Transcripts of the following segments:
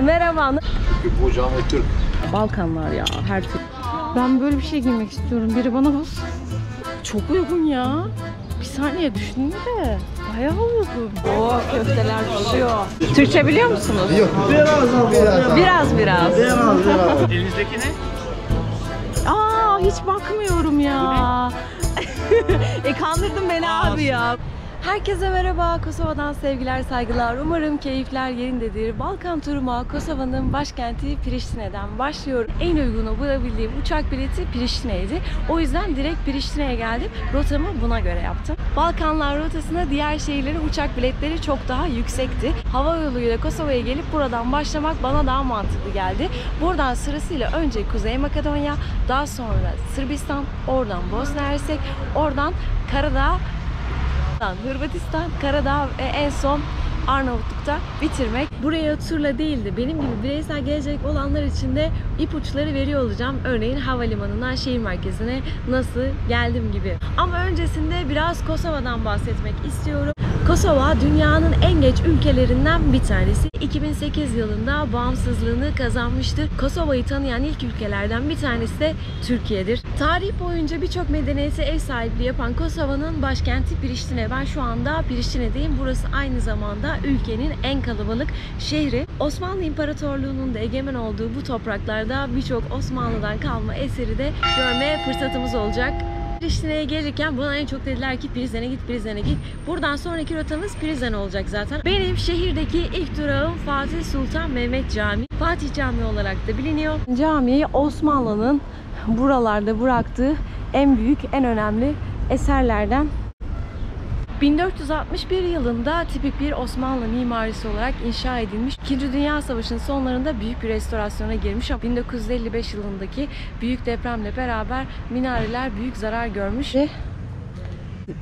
Merhaba. Çünkü bu cami Türk. Balkanlar ya, her türlü. Ben böyle bir şey giymek istiyorum. Biri bana bulsun. Çok uygun ya. Bir saniye düşündüm de. Bayağı uygun. Oo, köfteler pişiyor. Türkçe biliyor musunuz? Yok. Biraz. Biraz. Elinizdeki ne? Aa, hiç bakmıyorum ya. Kandırdın beni abi ya. Herkese merhaba. Kosova'dan sevgiler, saygılar. Umarım keyifler yerindedir. Balkan turuma Kosova'nın başkenti Priştine'den başlıyorum. En uygunu bulabildiğim uçak bileti Priştine'ydi. O yüzden direkt Priştine'ye geldim. Rotamı buna göre yaptım. Balkanlar rotasına diğer şehirlere uçak biletleri çok daha yüksekti. Hava yoluyla Kosova'ya gelip buradan başlamak bana daha mantıklı geldi. Buradan sırasıyla önce Kuzey Makedonya, daha sonra Sırbistan, oradan Bosna Hersek, oradan Karadağ, Hırvatistan, Karadağ ve en son Arnavutluk'ta bitirmek. Buraya turla değil de benim gibi bireysel gelecek olanlar için de ipuçları veriyor olacağım. Örneğin havalimanından şehir merkezine nasıl geldim gibi. Ama öncesinde biraz Kosova'dan bahsetmek istiyorum. Kosova dünyanın en geç ülkelerinden bir tanesi. 2008 yılında bağımsızlığını kazanmıştır. Kosova'yı tanıyan ilk ülkelerden bir tanesi de Türkiye'dir. Tarih boyunca birçok medeniyete ev sahipliği yapan Kosova'nın başkenti Priştine. Ben şu anda Priştine'deyim. Burası aynı zamanda ülkenin en kalabalık şehri. Osmanlı İmparatorluğu'nun da egemen olduğu bu topraklarda birçok Osmanlı'dan kalma eseri de görme fırsatımız olacak. Priştine'ye gelirken buna en çok dediler ki Prizren'e git, Prizren'e git. Buradan sonraki rotamız Prizren olacak zaten. Benim şehirdeki ilk durağım Fatih Sultan Mehmet Camii. Fatih Camii olarak da biliniyor. Cami Osmanlı'nın buralarda bıraktığı en büyük, en önemli eserlerden. 1461 yılında tipik bir Osmanlı mimarisi olarak inşa edilmiş. İkinci Dünya Savaşı'nın sonlarında büyük bir restorasyona girmiş. 1955 yılındaki büyük depremle beraber minareler büyük zarar görmüş.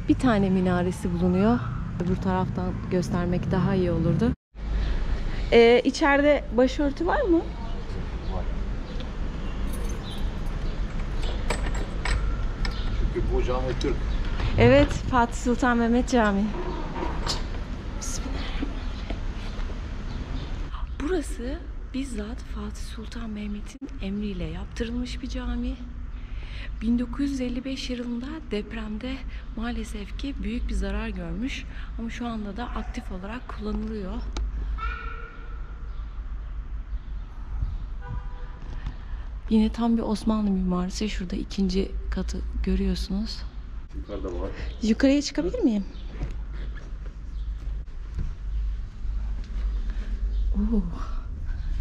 Bir tane minaresi bulunuyor. Öbür taraftan göstermek daha iyi olurdu. İçeride başörtü var mı? Var. Çünkü bu cami Türk. Evet, Fatih Sultan Mehmet Camii. Burası bizzat Fatih Sultan Mehmet'in emriyle yaptırılmış bir cami. 1955 yılında depremde maalesef ki büyük bir zarar görmüş ama şu anda da aktif olarak kullanılıyor. Yine tam bir Osmanlı mimarisi. Şurada ikinci katı görüyorsunuz. Yukarıda var. Yukarıya çıkabilir miyim? Oo,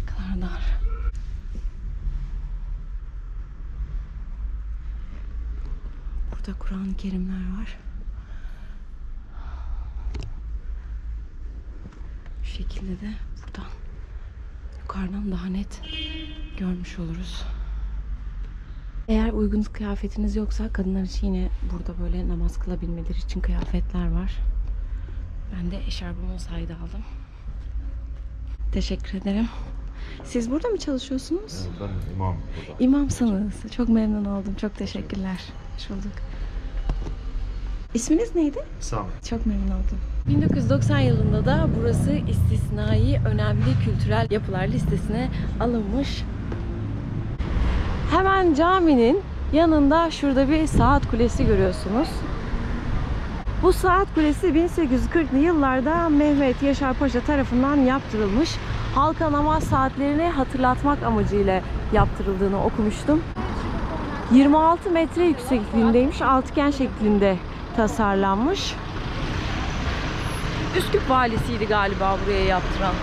ne kadar dar. Burada Kur'an-ı Kerimler var. Şu şekilde de buradan yukarıdan daha net görmüş oluruz. Eğer uygun kıyafetiniz yoksa kadınlar için yine burada böyle namaz kılabilmeleri için kıyafetler var. Ben de eşarbımı o sayede aldım. Teşekkür ederim. Siz burada mı çalışıyorsunuz? Evet, ben imam burada. İmamsınız. Çok memnun oldum. Çok teşekkürler. Hoş bulduk. İsminiz neydi? Sami. Çok memnun oldum. 1990 yılında da burası istisnai önemli kültürel yapılar listesine alınmış. Hemen caminin yanında şurada bir saat kulesi görüyorsunuz. Bu saat kulesi 1840'lı yıllarda Mehmet Yaşar Paşa tarafından yaptırılmış. Halka namaz saatlerini hatırlatmak amacıyla yaptırıldığını okumuştum. 26 metre yüksekliğindeymiş, altıgen şeklinde tasarlanmış. Üsküp valisiydi galiba buraya yaptıran.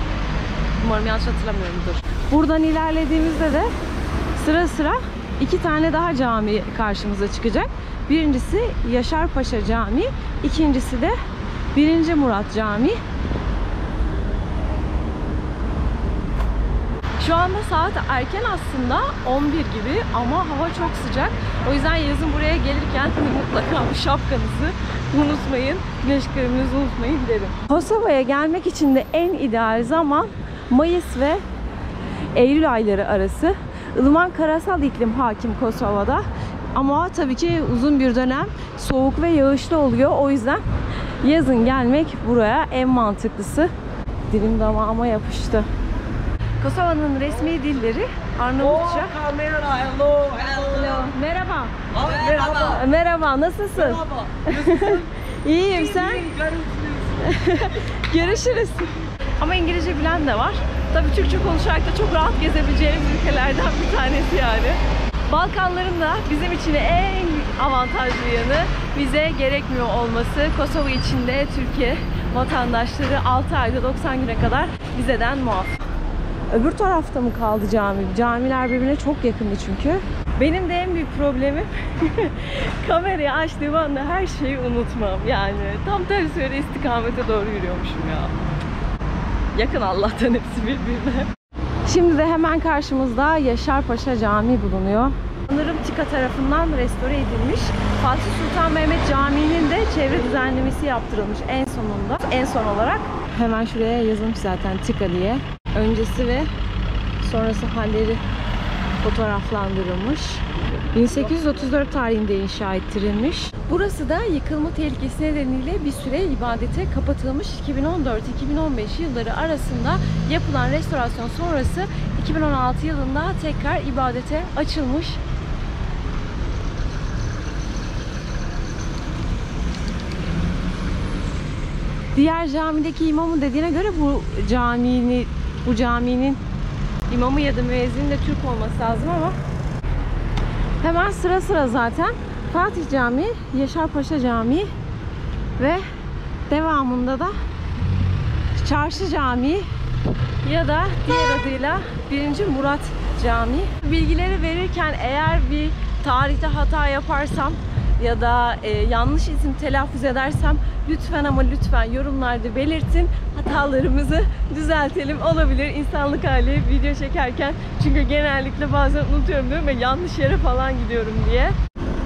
Umarım yanlış hatırlamıyorumdur. Buradan ilerlediğimizde de sıra sıra iki tane daha cami karşımıza çıkacak. Birincisi Yaşar Paşa Camii, ikincisi de 1. Murat Camii. Şu anda saat erken aslında 11 gibi ama hava çok sıcak. O yüzden yazın buraya gelirken mutlaka şapkanızı unutmayın, güneş kreminizi unutmayın derim. Kosova'ya gelmek için de en ideal zaman Mayıs ve Eylül ayları arası. Ilıman karasal iklim hakim Kosova'da. Ama tabii ki uzun bir dönem soğuk ve yağışlı oluyor. O yüzden yazın gelmek buraya en mantıklısı. Dilim damağıma yapıştı. Kosova'nın resmi dilleri Arnavutça. Kamera, hello, hello. Merhaba. Merhaba. Merhaba, nasılsın? Merhaba. İyiyim, sen? Görüşürüz. Ama İngilizce bilen de var. Tabii Türkçe konuşarak da çok rahat gezebileceğimiz ülkelerden bir tanesi yani. Balkanların da bizim için en avantajlı yanı vize gerekmiyor olması. Kosova için de Türkiye vatandaşları 6 ayda 90 güne kadar vizeden muaf. Öbür tarafta mı kaldı cami? Camiler birbirine çok yakındı çünkü. Benim de en büyük problemim kamerayı açtığım anda her şeyi unutmam. Yani tam tersi öyle istikamete doğru yürüyormuşum ya. Yakın Allah'tan hepsi birbirine. Şimdi de hemen karşımızda Yaşarpaşa Camii bulunuyor. Sanırım TİKA tarafından restore edilmiş. Fatih Sultan Mehmet Camii'nin de çevre düzenlemesi yaptırılmış en sonunda. En son olarak hemen şuraya yazılmış zaten TİKA diye. Öncesi ve sonrası halleri fotoğraflandırılmış. 1834 tarihinde inşa ettirilmiş. Burası da yıkılma tehlikesi nedeniyle bir süre ibadete kapatılmış. 2014-2015 yılları arasında yapılan restorasyon sonrası 2016 yılında tekrar ibadete açılmış. Diğer camideki imamı dediğine göre bu caminin imamı ya da müezzini de Türk olması lazım ama hemen sıra sıra zaten Fatih Camii, Yaşarpaşa Camii ve devamında da Çarşı Camii ya da diğer adıyla 1. Murat Camii. Bilgileri verirken eğer bir tarihte hata yaparsam ya da yanlış isim telaffuz edersem lütfen ama lütfen yorumlarda belirtin. Hatalarımızı düzeltelim. Olabilir insanlık hali video çekerken. Çünkü genellikle bazen unutuyorum diyorum ve yanlış yere falan gidiyorum diye.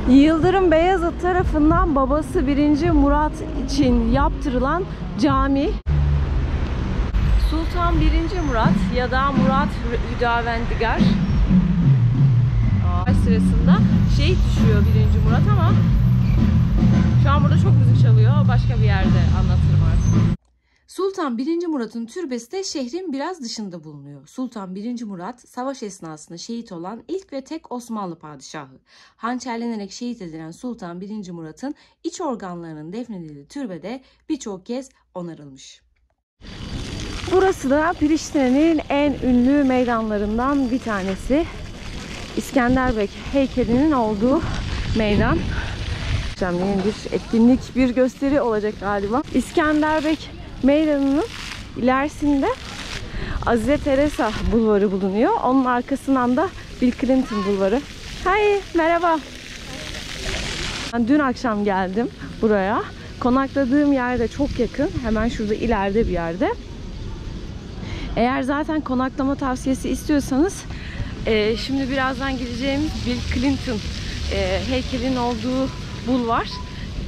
Yıldırım Beyazıt tarafından babası 1. Murat için yaptırılan cami. Sultan 1. Murat ya da Murat Hüdavendigar sırasında şehit düşüyor 1. Murat ama şu an burada çok müzik çalıyor. Başka bir yerde anlatırım artık. Sultan 1. Murat'ın türbesi de şehrin biraz dışında bulunuyor. Sultan 1. Murat savaş esnasında şehit olan ilk ve tek Osmanlı padişahı. Hançerlenerek şehit edilen Sultan 1. Murat'ın iç organlarının defnedildiği türbede birçok kez onarılmış. Burası da Priştine'nin en ünlü meydanlarından bir tanesi. İskenderbek heykelinin olduğu meydan. Yeni bir etkinlik, bir gösteri olacak galiba. İskenderbek Meydanı'nın ilerisinde Azize Teresa Bulvarı bulunuyor. Onun arkasından da Bill Clinton Bulvarı. Hey, merhaba. Ben dün akşam geldim buraya. Konakladığım yerde çok yakın. Hemen şurada ileride bir yerde. Eğer zaten konaklama tavsiyesi istiyorsanız şimdi birazdan gideceğimiz Bill Clinton heykelin olduğu bulvar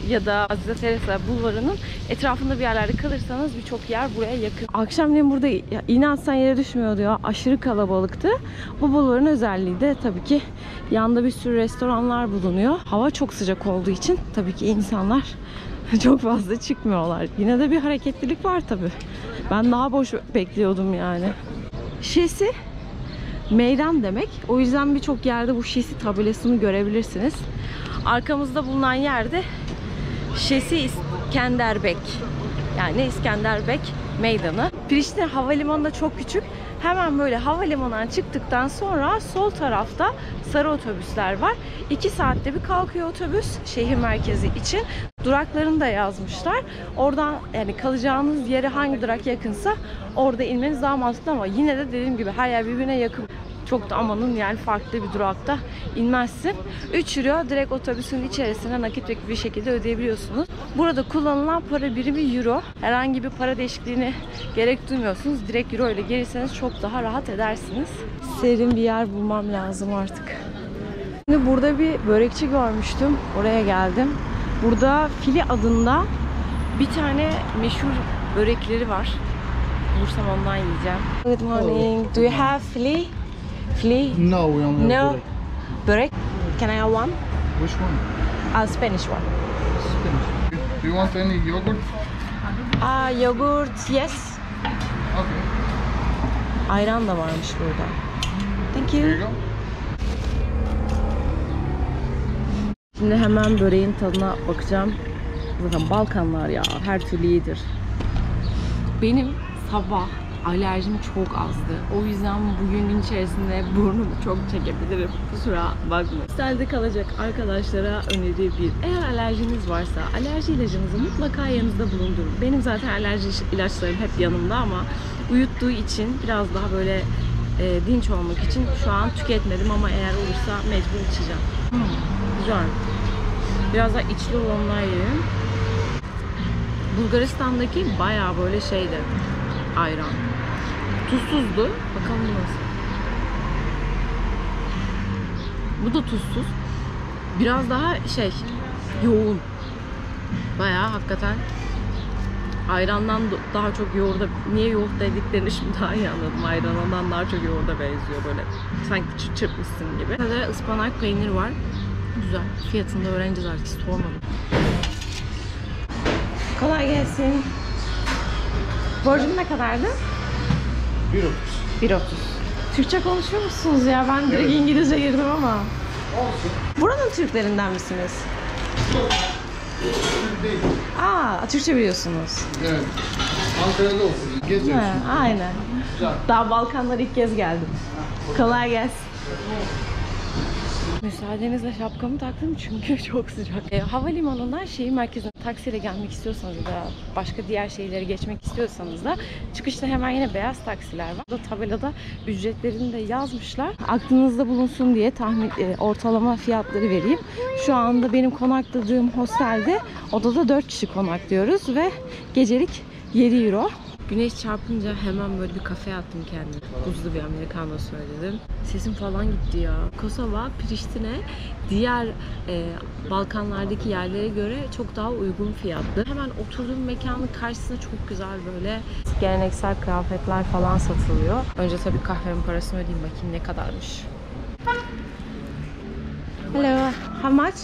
ya da Azize Teresa Bulvarı'nın etrafında bir yerlerde kalırsanız birçok yer buraya yakın. Akşamleyin burada iğne atsan yere düşmüyordu ya. Aşırı kalabalıktı. Bu bulvarın özelliği de tabii ki yanda bir sürü restoranlar bulunuyor. Hava çok sıcak olduğu için tabii ki insanlar çok fazla çıkmıyorlar. Yine de bir hareketlilik var tabii. Ben daha boş bekliyordum yani. Şesi meydan demek. O yüzden birçok yerde bu Şesi tabelasını görebilirsiniz. Arkamızda bulunan yerde Şesi İskenderbek. Yani İskenderbek Meydanı. Priştine Havalimanı da çok küçük. Hemen böyle havalimanından çıktıktan sonra sol tarafta sarı otobüsler var. 2 saatte bir kalkıyor otobüs şehir merkezi için. Duraklarını da yazmışlar. Oradan yani kalacağınız yere hangi durak yakınsa orada inmeniz daha mantıklı ama yine de dediğim gibi her yer birbirine yakın. Çok da amanın yani farklı bir durakta inmezsin. 3 euro direkt otobüsün içerisine nakit bir şekilde ödeyebiliyorsunuz. Burada kullanılan para birimi euro. Herhangi bir para değişikliğine gerek duymuyorsunuz. Direkt euro ile gelirseniz çok daha rahat edersiniz. Serin bir yer bulmam lazım artık. Şimdi burada bir börekçi görmüştüm. Oraya geldim. Burada Fili adında bir tane meşhur börekleri var. Bulursam ondan yiyeceğim. Good morning. Do you have Fili? Fili? No, we only have No. börek. Börek? Can I have one? Which one? A Spanish one. Spanish. Do you want any yogurt? Yogurt, yes. Okay. Ayran da varmış burada. Thank you. Here you go. Şimdi hemen böreğin tadına bakacağım. Zaten Balkanlar ya, her türlü iyidir. Benim sabah alerjim çok azdı. O yüzden bugün gün içerisinde burnumu çok çekebilirim. Kusura bakma. Hostelde kalacak arkadaşlara öneri bir. Eğer alerjiniz varsa alerji ilacınızı mutlaka yanınızda bulundurun. Benim zaten alerji ilaçlarım hep yanımda ama uyuttuğu için biraz daha böyle dinç olmak için şu an tüketmedim ama eğer olursa mecbur içeceğim. Güzel. Biraz daha içli olanlar yiyelim. Bulgaristan'daki bayağı böyle şeydi. Ayran. Tuzsuzdu. Bakalım nasıl. Bu da tuzsuz. Biraz daha yoğun. Bayağı hakikaten ayrandan daha çok yoğurda, niye yoğurt dediklerini şimdi daha iyi anladım. Ayrandan daha çok yoğurda benziyor böyle. Sanki çırpmışsın gibi. Burada ıspanak peynir var. Güzel. Fiyatını da öğreneceğiz artık. Sormadım. Kolay gelsin. Borcum ne kadardı? 1.30. 1.30. Türkçe konuşuyor musunuz ya? Ben direkt İngilizce girdim ama. Olsun. Buranın Türklerinden misiniz? Değil. Aa, Türkçe biliyorsunuz. Evet. Ankara'da olsun. Geziyorsun. Aynen. Güzel. Daha Balkanlara ilk kez geldim. Kolay gelsin. Müsaadenizle şapkamı taktım çünkü çok sıcak. Havalimanından şehir merkezine taksiyle gelmek istiyorsanız da başka diğer şehirleri geçmek istiyorsanız da çıkışta hemen yine beyaz taksiler var. Burada tabelada ücretlerini de yazmışlar. Aklınızda bulunsun diye ortalama fiyatları vereyim. Şu anda benim konakladığım hostelde odada 4 kişi konaklıyoruz ve gecelik 7 euro. Güneş çarpınca hemen böyle bir kafeye attım kendimi. Buzlu bir americano söyledim. Sesim falan gitti ya. Kosova, Priştine diğer Balkanlardaki yerlere göre çok daha uygun fiyatlı. Hemen oturduğum mekanın karşısında çok güzel böyle geleneksel kıyafetler falan satılıyor. Önce tabii kahvemin parasını ödeyeyim bakayım ne kadarmış. Hello, how much?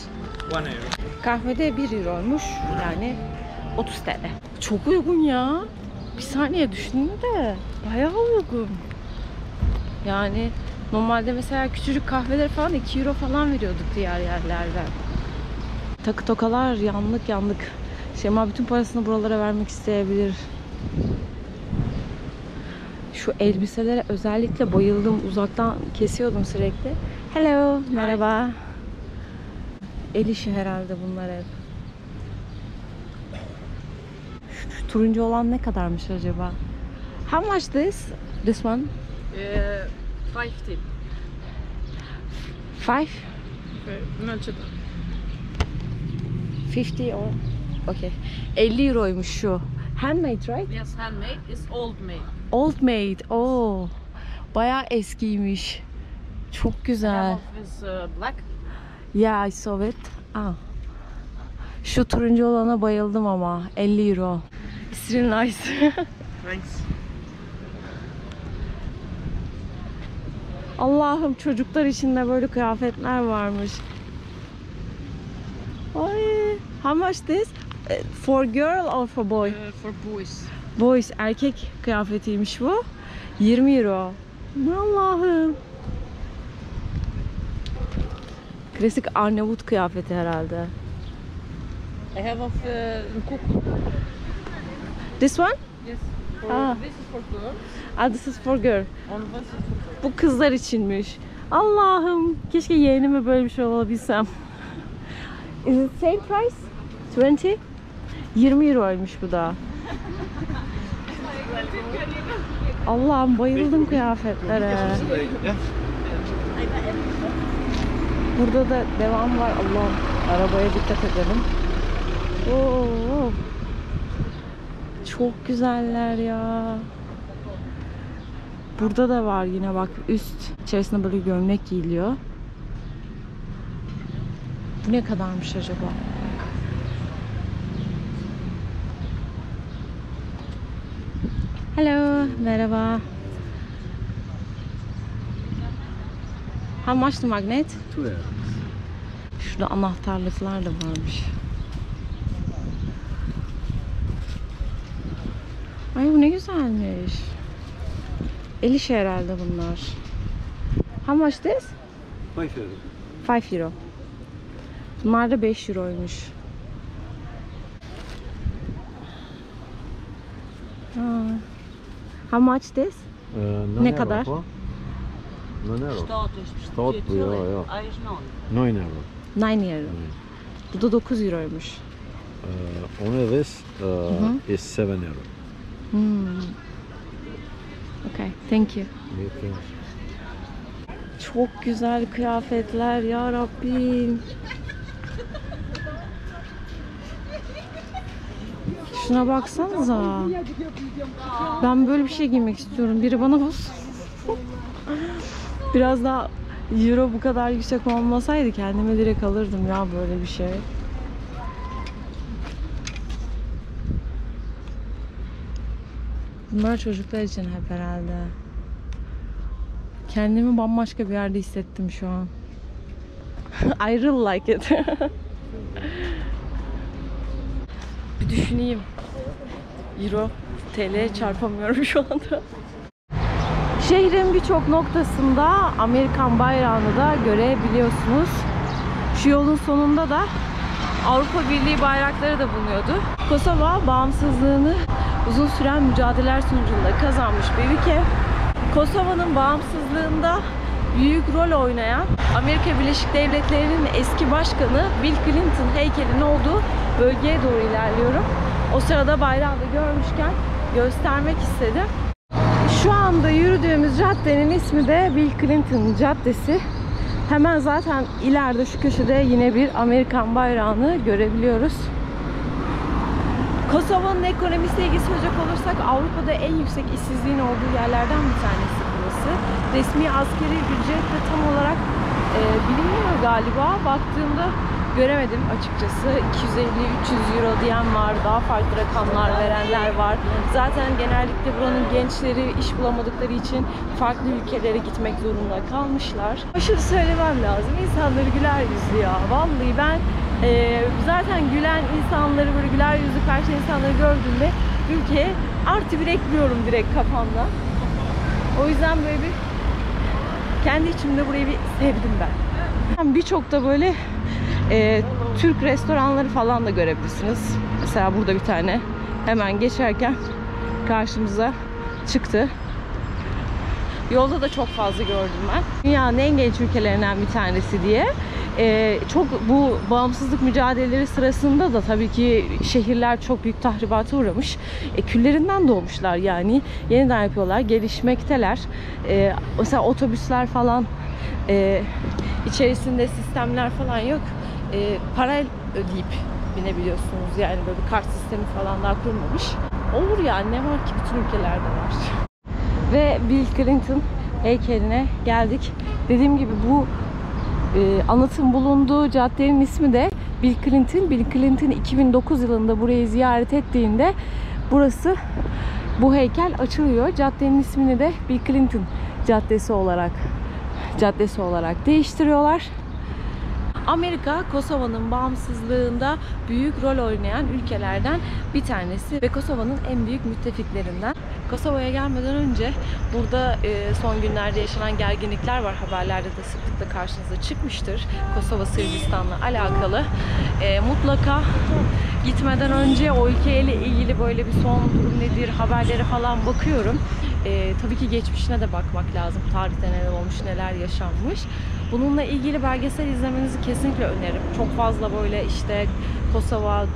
1 euro. Kahvede 1 euroymuş. Yani 30 TL. Çok uygun ya. Bir saniye düşünün de bayağı uygun. Yani normalde mesela küçücük kahveler falan 2 euro falan veriyorduk diğer yerlerden. Takı tokalar yanlık. Şema bütün parasını buralara vermek isteyebilir. Şu elbiselere özellikle bayıldım. Uzaktan kesiyordum sürekli. Hello, merhaba. El işi herhalde bunlar hep. Şu turuncu olan ne kadarmış acaba? How much this one? 50. 5? Значит, 50 or okay. 50 euroymuş şu. Handmade, right? yes, handmade is old made. Old made. Oo. Bayağı eskiymiş. Çok güzel. With black. Yeah, I saw it. Ah. Şu turuncu olana bayıldım ama 50 euro. It's really nice. Thanks. Allah'ım çocuklar için de böyle kıyafetler varmış. Ay, how much this? For girl or for boy? For boys. Boys, erkek kıyafetiymiş bu. 20 euro. Allah'ım. Klasik Arnavut kıyafeti herhalde. I have of cook. This one? Yes. Ah. This is for girl. Ah, this is for girl. On this is for boy. Bu kızlar içinmiş. Allah'ım, keşke yeğenime böyle bir şey olabilsem. Is it same price? 20? 20 euroymuş bu da. Allah'ım bayıldım kıyafetlere. Burada da devam var. Allah'ım, arabaya dikkat edelim. Oo. Çok güzeller ya. Burada da var yine bak, üst içerisinde böyle gömlek giyiliyor. Bu ne kadarmış acaba? Hello, merhaba. How much the magnet? 2 euro. Şurada anahtarlıklar da varmış. Ay bu ne güzelmiş. 50 şey herhalde bunlar. How much this? 5 euro. 5 euro. Bunlar da 5 euroymuş. Ha. How much this? Ne kadar? 9 euro. Stot bu ya. 9 euro. 9 euro. Bu da 9 euroymuş. Only this is 7 euro. Okay, thank you. Çok güzel kıyafetler ya Rabbim. Şuna baksanıza. Ben böyle bir şey giymek istiyorum. Biri bana bulsun. Biraz daha euro bu kadar yüksek olmasaydı kendime direkt alırdım ya böyle bir şey. Bunlar çocuklar için hep herhalde. Kendimi bambaşka bir yerde hissettim şu an. I really like it. Bir düşüneyim. Euro, TL çarpamıyorum şu anda. Şehrin birçok noktasında Amerikan bayrağını da görebiliyorsunuz. Şu yolun sonunda da Avrupa Birliği bayrakları da bulunuyordu. Kosova bağımsızlığını uzun süren mücadeleler sonucunda kazanmış bir ülke. Kosova'nın bağımsızlığında büyük rol oynayan Amerika Birleşik Devletleri'nin eski başkanı Bill Clinton heykelinin olduğu bölgeye doğru ilerliyorum. O sırada bayrağı da görmüşken göstermek istedim. Şu anda yürüdüğümüz caddenin ismi de Bill Clinton Caddesi. Hemen zaten ileride şu köşede yine bir Amerikan bayrağını görebiliyoruz. Kosova'nın ekonomisiyle ilgili söyleyecek olursak Avrupa'da en yüksek işsizliğin olduğu yerlerden bir tanesi burası. Resmi askeri ücret de tam olarak bilinmiyor galiba. Baktığımda göremedim açıkçası. 250-300 euro diyen var, daha farklı rakamlar verenler var. Zaten genellikle buranın gençleri iş bulamadıkları için farklı ülkelere gitmek zorunda kalmışlar. Şunu söylemem lazım, insanları güler yüzlü ya. Vallahi ben zaten gülen insanları, böyle güler yüzlü karşı insanları gördüğümde ülkeye artı bir ekliyorum direkt kafamda. O yüzden böyle bir kendi içimde burayı bir sevdim ben. Birçok da böyle Türk restoranları falan da görebilirsiniz. Mesela burada bir tane hemen geçerken karşımıza çıktı. Yolda da çok fazla gördüm ben. Dünyanın en genç ülkelerinden bir tanesi diye. Çok bu bağımsızlık mücadeleleri sırasında da tabii ki şehirler çok büyük tahribata uğramış. Küllerinden doğmuşlar yani. Yeniden yapıyorlar, gelişmekteler. Mesela otobüsler falan içerisinde sistemler falan yok. Para ödeyip binebiliyorsunuz. Yani böyle bir kart sistemi falan daha kurulmamış. Olur yani, ne var ki, bütün ülkelerde var. Ve Bill Clinton heykeline geldik. Dediğim gibi bu anıtın bulunduğu caddenin ismi de Bill Clinton. Bill Clinton 2009 yılında burayı ziyaret ettiğinde burası, bu heykel açılıyor. Caddenin ismini de Bill Clinton Caddesi olarak değiştiriyorlar. Amerika, Kosova'nın bağımsızlığında büyük rol oynayan ülkelerden bir tanesi ve Kosova'nın en büyük müttefiklerinden. Kosova'ya gelmeden önce burada son günlerde yaşanan gerginlikler var. Haberlerde de sıklıkla karşınıza çıkmıştır. Kosova, Sırbistan'la alakalı. Mutlaka gitmeden önce o ülkeyle ilgili böyle bir son durum nedir, haberlere falan bakıyorum. Tabii ki geçmişine de bakmak lazım. Tarihte neler olmuş, neler yaşanmış. Bununla ilgili belgesel izlemenizi kesinlikle öneririm. Çok fazla böyle işte Kosova, 98-99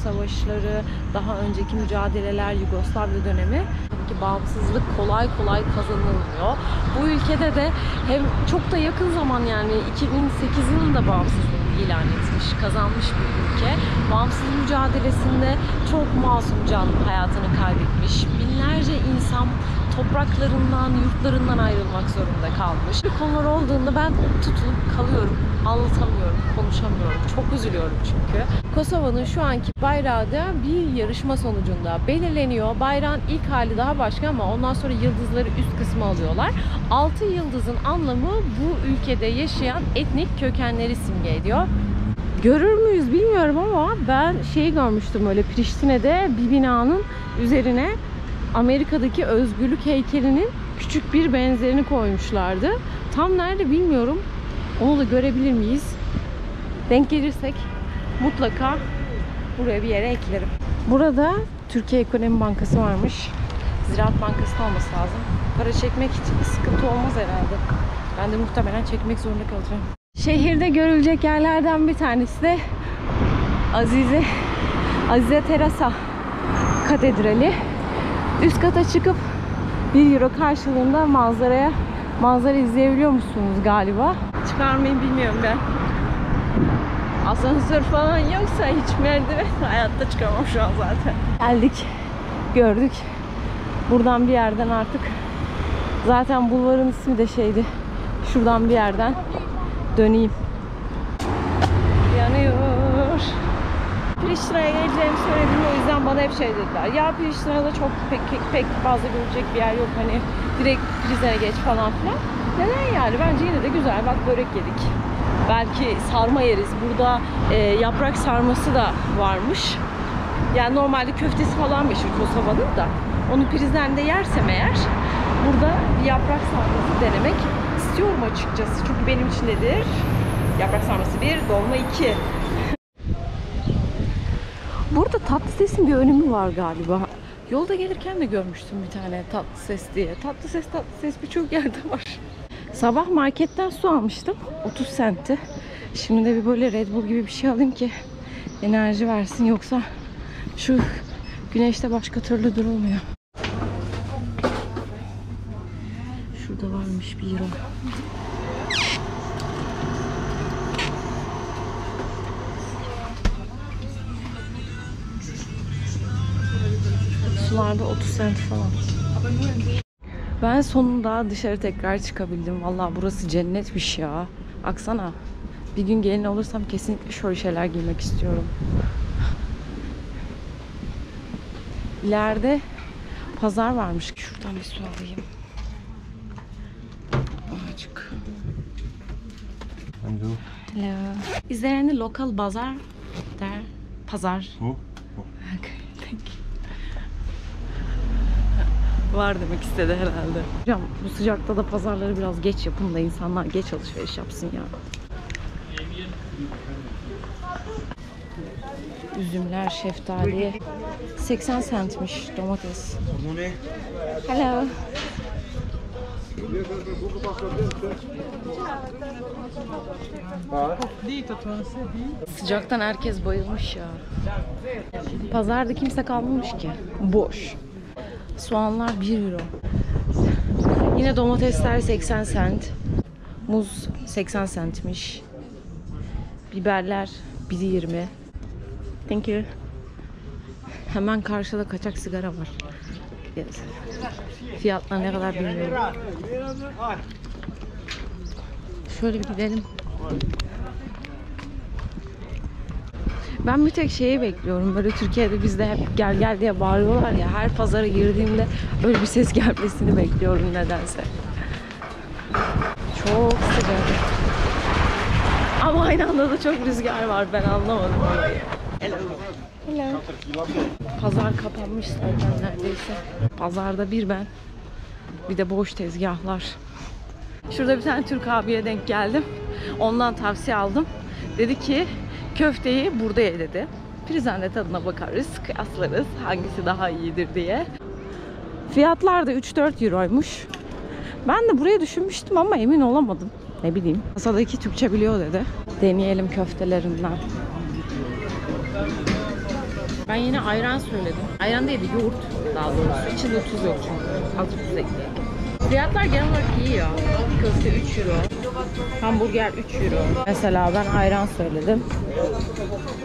savaşları, daha önceki mücadeleler, Yugoslavya dönemi. Tabii ki bağımsızlık kolay kolay kazanılmıyor. Bu ülkede de hem çok da yakın zaman, yani 2008 yılında bağımsızlığını ilan etmiş, kazanmış bir ülke. Bağımsızlık mücadelesinde çok masum can hayatını kaybetmiş. Binlerce insan topraklarından, yurtlarından ayrılmak zorunda kalmış. Bir konular olduğunda ben tutulup kalıyorum, anlatamıyorum, konuşamıyorum. Çok üzülüyorum çünkü. Kosova'nın şu anki bayrağı da bir yarışma sonucunda belirleniyor. Bayrağın ilk hali daha başka ama ondan sonra yıldızları üst kısmı alıyorlar. 6 yıldızın anlamı bu ülkede yaşayan etnik kökenleri simge ediyor. Görür müyüz bilmiyorum ama ben şeyi görmüştüm, öyle Priştine'de bir binanın üzerine Amerika'daki özgürlük heykelinin küçük bir benzerini koymuşlardı. Tam nerede bilmiyorum. Onu da görebilir miyiz? Denk gelirsek mutlaka buraya bir yere eklerim. Burada Türkiye Ekonomi Bankası varmış. Ziraat Bankası olması lazım. Para çekmek için bir sıkıntı olmaz herhalde. Ben de muhtemelen çekmek zorunda kalacağım. Şehirde görülecek yerlerden bir tanesi de Azize Teresa Katedrali. Üst kata çıkıp 1 euro karşılığında manzara izleyebiliyor musunuz galiba? Çıkar mıyım bilmiyorum ben. Asansör falan yoksa hiç merdiven hayatta çıkamam şu an zaten. Geldik, gördük. Buradan bir yerden artık, zaten bulvarın ismi de şeydi. Şuradan bir yerden döneyim. Yanıyor. Priştine'ye geleceğimi söyledim, o yüzden bana hep şey dediler. Ya Priştine'de çok pek fazla görecek bir yer yok, hani direkt Prizren'e geç falan filan. Neden yani? Bence yine de güzel. Bak, börek yedik. Belki sarma yeriz. Burada yaprak sarması da varmış. Yani normalde köftesi falan meşhur Kosova'nın da. Onu Prizren'de yersem eğer burada bir yaprak sarması denemek istiyorum açıkçası. Çünkü benim için nedir? Yaprak sarması 1, dolma 2. Burada Tatlıses'in bir önemi var galiba. Yolda gelirken de görmüştüm bir tane Tatlıses diye. Tatlıses birçok yerde var. Sabah marketten su almıştım. 30 centti. Şimdi de bir böyle Red Bull gibi bir şey alayım ki enerji versin. Yoksa şu güneşte başka türlü durulmuyor. Şurada varmış 1 euro. Sularda 30 cent falan. Ben sonunda dışarı tekrar çıkabildim. Vallahi burası cennetmiş ya. Baksana. Bir gün gelin olursam kesinlikle şöyle şeyler giymek istiyorum. İleride pazar varmış. Şuradan bir su alayım. Açık. Hello. Is there any local bazaar there? Pazar. Okay, thank you. Var demek istedi herhalde. Hocam bu sıcakta da pazarları biraz geç yapın da insanlar geç alışveriş yapsın ya. Üzümler, şeftali 80 centmiş domates. Hello. Sıcaktan herkes bayılmış ya. Pazarda kimse kalmamış ki. Boş. Soğanlar 1 euro. Yine domatesler 80 cent. Muz 80 centmiş. Biberler 1.20. Thank you. Hemen karşıda kaçak sigara var. Yes. Fiyatlar ne kadar bilmiyorum. Şöyle bir gidelim. Ben bir tek şeyi bekliyorum. Böyle Türkiye'de bizde hep gel gel diye bağırıyorlar ya. Her pazara girdiğimde öyle bir ses gelmesini bekliyorum nedense. Çok sıcak. Ama aynı anda da çok rüzgar var. Ben anlamadım olayı. Hello. Hello. Pazar kapanmış zaten neredeyse. Pazarda bir ben. Bir de boş tezgahlar. Şurada bir tane Türk abiye denk geldim. Ondan tavsiye aldım. Dedi ki köfteyi burada ye dedi. Prizren'de tadına bakarız, kıyaslarız hangisi daha iyidir diye. Fiyatlar da 3-4 euroymuş. Ben de buraya düşünmüştüm ama emin olamadım. Ne bileyim. Masadaki Türkçe biliyor dedi. Deneyelim köftelerinden. Ben yine ayran söyledim. Ayran değil de yoğurt daha doğrusu. İçinde tuz yok çünkü. Az tuz ekleyelim. Fiyatlar genel olarak iyi ya. Köfte 3 euro. Hamburger 3 euro. Mesela ben ayran söyledim.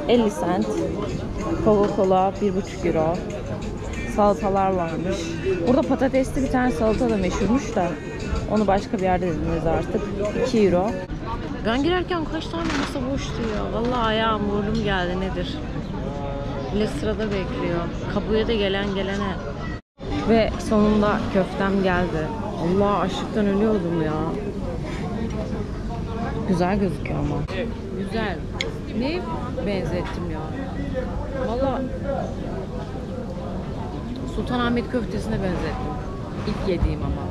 50 cent. Coca-Cola 1,5 euro. Salatalar varmış. Burada patatesli bir tane salata da meşhurmuş da. Onu başka bir yerde dediniz artık. 2 euro. Ben girerken kaç tane masa boştu ya. Vallahi ayağım burnum geldi nedir. Bile sırada bekliyor. Kapıya da gelen gelene. Ve sonunda köftem geldi. Allah açlıktan ölüyordum ya. Güzel gözüküyor ama. Güzel. Ne benzettim ya. Vallahi Sultanahmet köftesine benzettim. İlk yediğim ama.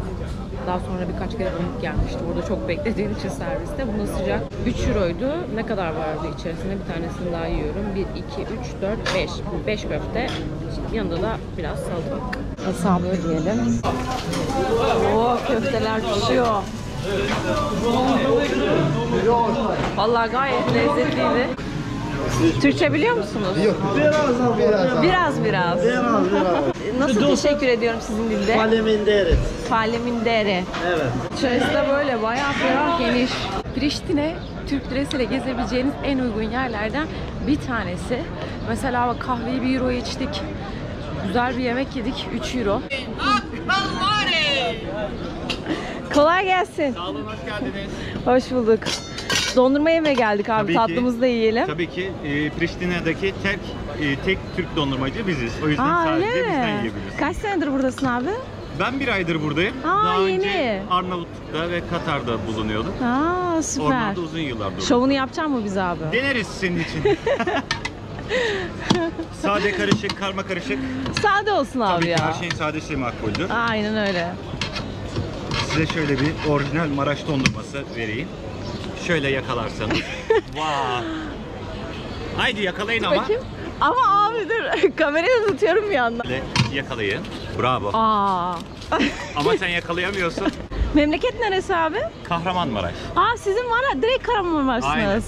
Daha sonra birkaç kere unut gelmişti. Orada çok beklediğim için serviste. Buna sıcak 3 euroydu. Ne kadar vardı içerisinde? Bir tanesini daha yiyorum. 1, 2, 3, 4, 5. 5 köfte. Yanında da biraz salatalık. Hesabı ödeyelim. Oo, köfteler pişiyor. Vallahi gayet lezzetliydi. Türkçe biliyor musunuz? Biraz. Nasıl teşekkür ediyorum sizin dilde? Faleminderit. Faleminderit. Evet. İçerisi de böyle bayağı ferah, geniş. Priştine Türk lirasıyla gezebileceğiniz en uygun yerlerden bir tanesi. Mesela bak, kahveyi 1 euroya içtik. Güzel bir yemek yedik, 3 euro. Kolay gelsin. Sağ olun, hoş geldiniz. Hoş bulduk. Dondurma yemeye geldik abi. Tabii ki. Tatlımızı da yiyelim. Tabii ki Priştine'deki tek Türk dondurmacı biziz. O yüzden sadece öyle bizden mi? yiyebilirsiniz. Kaç senedir buradasın abi? Ben 1 aydır buradayım. Daha yeni. önce Arnavutluk'ta ve Katar'da bulunuyordum. Süper. Oralarda uzun yıllar durdum. Şovunu yapacak mı bize abi? Deneriz senin için. Sade karışık, karma karışık. Sade olsun abi Tabii ki ya. her şeyin sadesi makbuldür. Aynen öyle. Size şöyle bir orijinal Maraş dondurması vereyim. Şöyle yakalarsanız. Vay. Haydi yakalayın ama. Bakayım. Ama abi dur. Kamerayı da tutuyorum bir yandan. Şöyle yakalayın. Bravo. Ama sen yakalayamıyorsun. Memleket neresi abi? Kahramanmaraş. Sizin var ya, direkt Kahramanmaraş'sınız.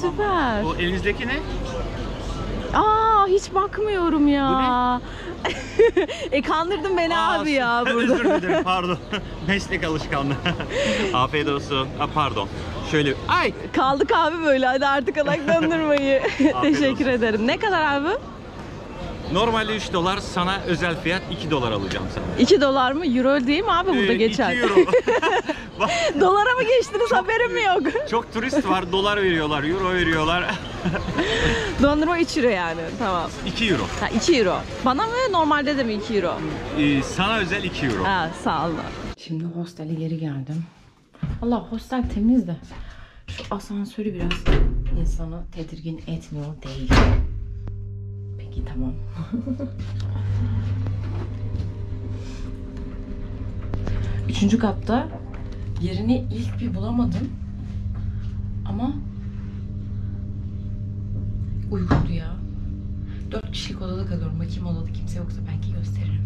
Süper. O elinizdeki ne? Hiç bakmıyorum ya. Kandırdın beni abi ya burada. Özür dilerim, pardon. Meslek alışkanlığı. Afiyet olsun. Pardon. Şöyle, ay! Kaldık abi böyle, hadi artık alak dondurmayı. Teşekkür olsun. ederim. Ne kadar abi? Normalde 3 dolar, sana özel fiyat 2 dolar alacağım sana. 2 dolar mı? Euro değil mi abi burada geçen? 2 euro. Dolara mı geçtiniz, haberim mi yok? Çok turist var, dolar veriyorlar, euro veriyorlar. Dondurma 3 euro yani, tamam. 2 euro. 2 euro. Bana mı, normalde de mi 2 euro? Sana özel 2 euro. Sağ olun. Şimdi hostele geri geldim. Allah, hostel temiz de şu asansörü biraz insanı tedirgin etmiyor değil. Peki tamam. Üçüncü katta yerini ilk bir bulamadım. Ama uygundu ya. 4 kişilik odada kalıyorum. Bakayım odada kimse yoksa belki gösteririm.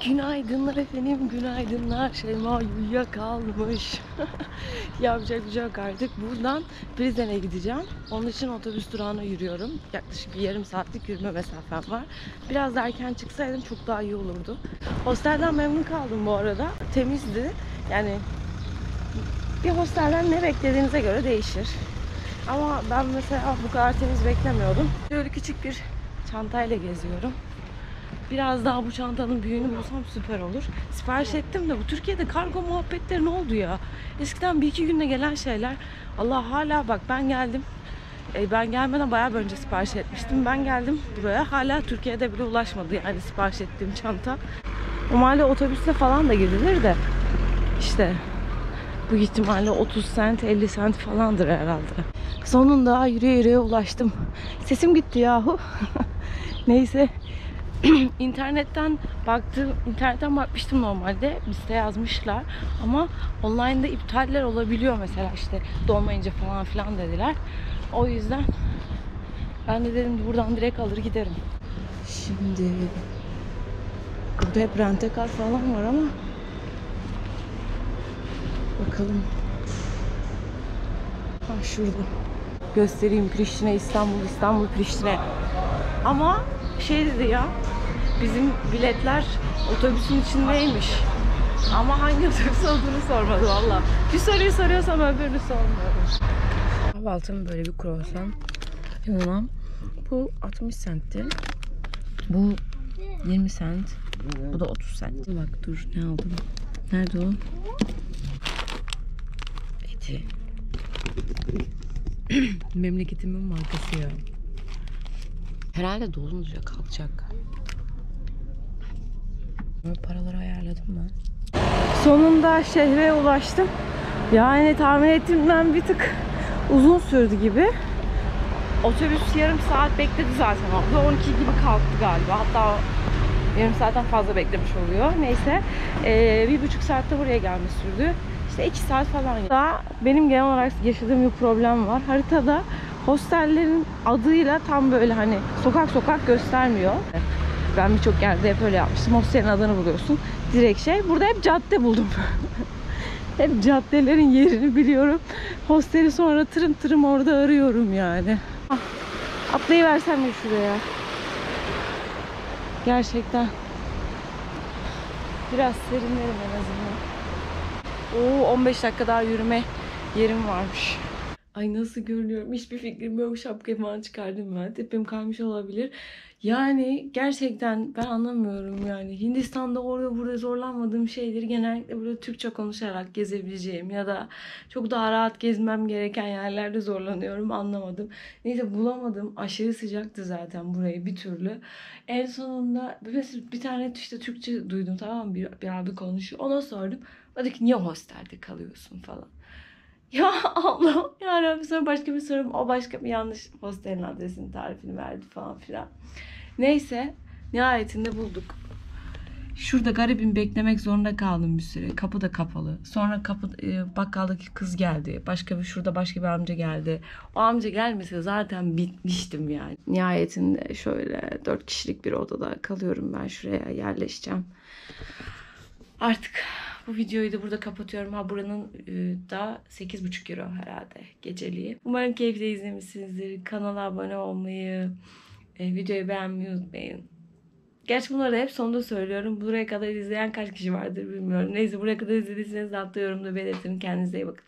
Günaydınlar efendim, günaydınlar. Şeyma uyuyakalmış. Yapacak bir şey yok artık. Buradan Prizren'e gideceğim. Onun için otobüs durağına yürüyorum. Yaklaşık bir yarım saatlik yürüme mesafem var. Biraz da erken çıksaydım çok daha iyi olurdu. Hostelden memnun kaldım bu arada. Temizdi. Yani bir hostelden ne beklediğinize göre değişir. Ama ben mesela bu kadar temiz beklemiyordum. Böyle küçük bir çantayla geziyorum. Biraz daha bu çantanın büyüğünü bulsam süper olur. Sipariş ettim de bu Türkiye'de kargo muhabbetleri ne oldu ya? Eskiden 1-2 günde gelen şeyler. Allah, hala bak, ben geldim. Ben gelmeden bayağı önce sipariş etmiştim. Ben geldim buraya, hala Türkiye'de bile ulaşmadı yani sipariş ettiğim çanta. Normalde otobüsle falan da gidilir de işte bu ihtimalle 30 cent 50 cent falandır herhalde. Sonunda yürüye yürüye ulaştım. Sesim gitti yahu. Neyse. İnternetten bakmıştım normalde. Liste yazmışlar. Ama online'da iptaller olabiliyor mesela, işte dolmayınca falan filan dediler. O yüzden ben de dedim buradan direkt alır giderim. Şimdi burada hep rentekar falan var ama bakalım. Şurada. Göstereyim, Priştine, İstanbul, Priştine. Ama şey dedi ya, bizim biletler otobüsün içindeymiş. Ama hangi otobüs olduğunu sormadı valla. Bir soruyu soruyorsam öbürünü sormuyorum. Kahvaltım böyle bir kruvasan. Yanına bu 60 centti. Bu 20 cent. Bu da 30 cent. Bak dur, ne aldım? Nerede o? Eti. Memleketimin markası ya. Herhalde dolunca kalacak. Böyle paraları ayarladım ben. Sonunda şehre ulaştım. Yani tahmin ettiğimden bir tık uzun sürdü gibi. Otobüs yarım saat bekledi zaten orada. 12 gibi kalktı galiba. Hatta yarım saatten fazla beklemiş oluyor. Neyse. 1,5 saatte buraya gelme sürdü. İşte 2 saat falan. Daha benim genel olarak yaşadığım bir problem var. Haritada hostellerin adıyla tam böyle hani sokak sokak göstermiyor. Ben birçok yerde hep öyle yapmıştım. Hostelin adını buluyorsun. Direkt şey. Burada hep cadde buldum. Hep caddelerin yerini biliyorum. Hosteli sonra tırım tırım orada arıyorum yani. Atlayıversem mi şuraya? Gerçekten. Biraz serinlerim en azından. Oo, 15 dakika daha yürüme yerim varmış. Ay nasıl görünüyorum? Hiçbir fikrim yok. Şapkayı falan çıkardım ben. Tepem kaymış olabilir. Yani gerçekten ben anlamıyorum yani. Hindistan'da orada burada zorlanmadığım şeyleri genellikle burada Türkçe konuşarak gezebileceğim ya da çok daha rahat gezmem gereken yerlerde zorlanıyorum. Anlamadım. Neyse bulamadım. Aşırı sıcaktı zaten burayı bir türlü. En sonunda bir tane işte Türkçe duydum, tamam mı? Bir abi konuşuyor. Ona sordum. O dedi ki niye hostelde kalıyorsun falan. Ya Allah ya, sonra başka bir sorum, o başka bir yanlış hostelin adresini, tarifini verdi falan filan. Neyse nihayetinde bulduk. Şurada garibim beklemek zorunda kaldım bir süre. Kapı da kapalı. Sonra bakkaldaki kız geldi. Şurada başka bir amca geldi. O amca gelmese zaten bitmiştim yani. Nihayetinde şöyle 4 kişilik bir odada kalıyorum ben, şuraya yerleşeceğim. Artık bu videoyu da burada kapatıyorum. Ha, buranın da 8,5 euro herhalde geceliği. Umarım keyifle izlemişsinizdir. Kanala abone olmayı, videoyu beğenmeyi unutmayın. Gerçi bunları da hep sonunda söylüyorum. Buraya kadar izleyen kaç kişi vardır bilmiyorum. Neyse, buraya kadar izlediyseniz altta yorumda belirtin. Kendinize iyi bakın.